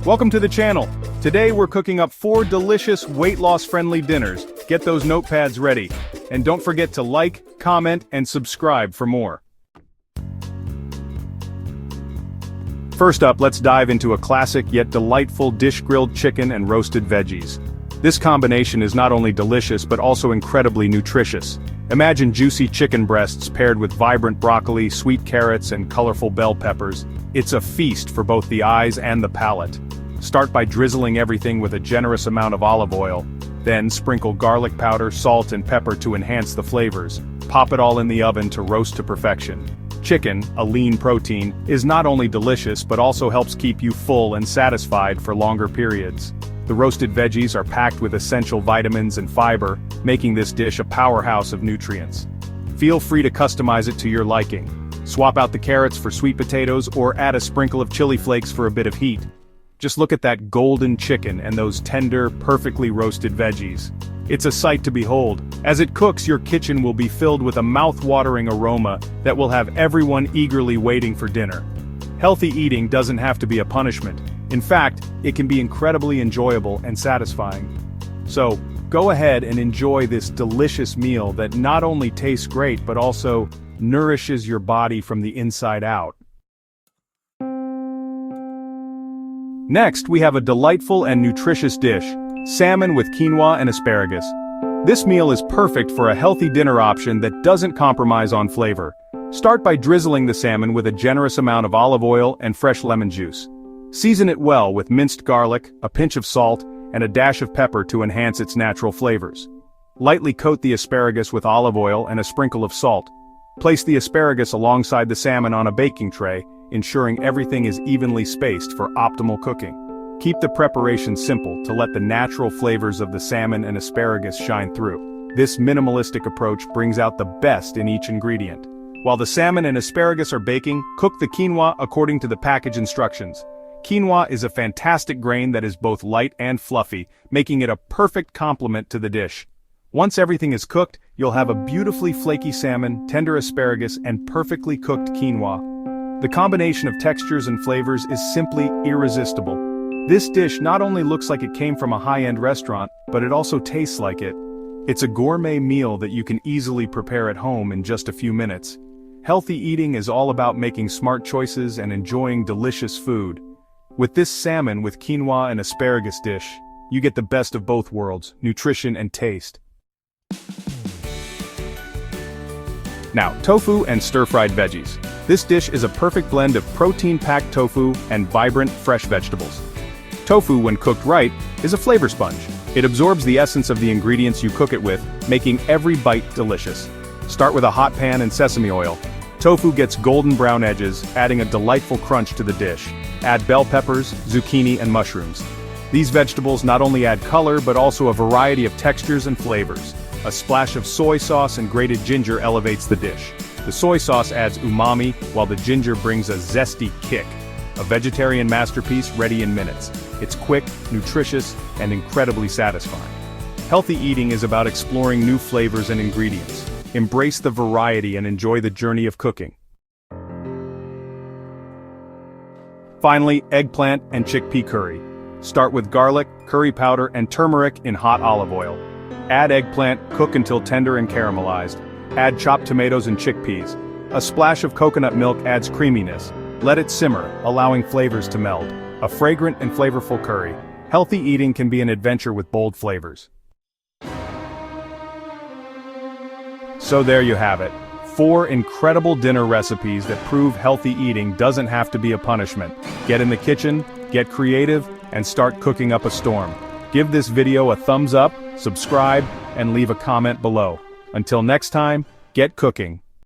Welcome to the channel. Today we're cooking up 4 delicious weight-loss-friendly dinners. Get those notepads ready. And don't forget to like, comment, and subscribe for more. First up, let's dive into a classic yet delightful dish: grilled chicken and roasted veggies. This combination is not only delicious but also incredibly nutritious. Imagine juicy chicken breasts paired with vibrant broccoli, sweet carrots, and colorful bell peppers. It's a feast for both the eyes and the palate. Start by drizzling everything with a generous amount of olive oil. Then sprinkle garlic powder, salt, and pepper to enhance the flavors. Pop it all in the oven to roast to perfection. Chicken, a lean protein, is not only delicious but also helps keep you full and satisfied for longer periods. The roasted veggies are packed with essential vitamins and fiber, making this dish a powerhouse of nutrients. Feel free to customize it to your liking. Swap out the carrots for sweet potatoes or add a sprinkle of chili flakes for a bit of heat. Just look at that golden chicken and those tender, perfectly roasted veggies. It's a sight to behold. As it cooks, your kitchen will be filled with a mouth-watering aroma that will have everyone eagerly waiting for dinner. Healthy eating doesn't have to be a punishment. In fact, it can be incredibly enjoyable and satisfying. So, go ahead and enjoy this delicious meal that not only tastes great but also nourishes your body from the inside out. Next, we have a delightful and nutritious dish: salmon with quinoa and asparagus. This meal is perfect for a healthy dinner option that doesn't compromise on flavor. Start by drizzling the salmon with a generous amount of olive oil and fresh lemon juice. Season it well with minced garlic, a pinch of salt, and a dash of pepper to enhance its natural flavors. Lightly coat the asparagus with olive oil and a sprinkle of salt. Place the asparagus alongside the salmon on a baking tray, ensuring everything is evenly spaced for optimal cooking. Keep the preparation simple to let the natural flavors of the salmon and asparagus shine through. This minimalistic approach brings out the best in each ingredient. While the salmon and asparagus are baking, cook the quinoa according to the package instructions. Quinoa is a fantastic grain that is both light and fluffy, making it a perfect complement to the dish. Once everything is cooked, you'll have a beautifully flaky salmon, tender asparagus, and perfectly cooked quinoa. The combination of textures and flavors is simply irresistible. This dish not only looks like it came from a high-end restaurant, but it also tastes like it. It's a gourmet meal that you can easily prepare at home in just a few minutes. Healthy eating is all about making smart choices and enjoying delicious food. With this salmon with quinoa and asparagus dish, you get the best of both worlds: nutrition and taste. Now, tofu and stir-fried veggies. This dish is a perfect blend of protein-packed tofu and vibrant, fresh vegetables. Tofu, when cooked right, is a flavor sponge. It absorbs the essence of the ingredients you cook it with, making every bite delicious. Start with a hot pan and sesame oil. Tofu gets golden brown edges, adding a delightful crunch to the dish. Add bell peppers, zucchini, and mushrooms. These vegetables not only add color but also a variety of textures and flavors. A splash of soy sauce and grated ginger elevates the dish. The soy sauce adds umami, while the ginger brings a zesty kick. A vegetarian masterpiece ready in minutes. It's quick, nutritious, and incredibly satisfying. Healthy eating is about exploring new flavors and ingredients. Embrace the variety and enjoy the journey of cooking. Finally, eggplant and chickpea curry. Start with garlic, curry powder, and turmeric in hot olive oil. Add eggplant, cook until tender and caramelized. Add chopped tomatoes and chickpeas. A splash of coconut milk adds creaminess. Let it simmer, allowing flavors to meld. A fragrant and flavorful curry. Healthy eating can be an adventure with bold flavors. So there you have it. 4 incredible dinner recipes that prove healthy eating doesn't have to be a punishment. Get in the kitchen, get creative, and start cooking up a storm. Give this video a thumbs up, subscribe, and leave a comment below. Until next time, get cooking.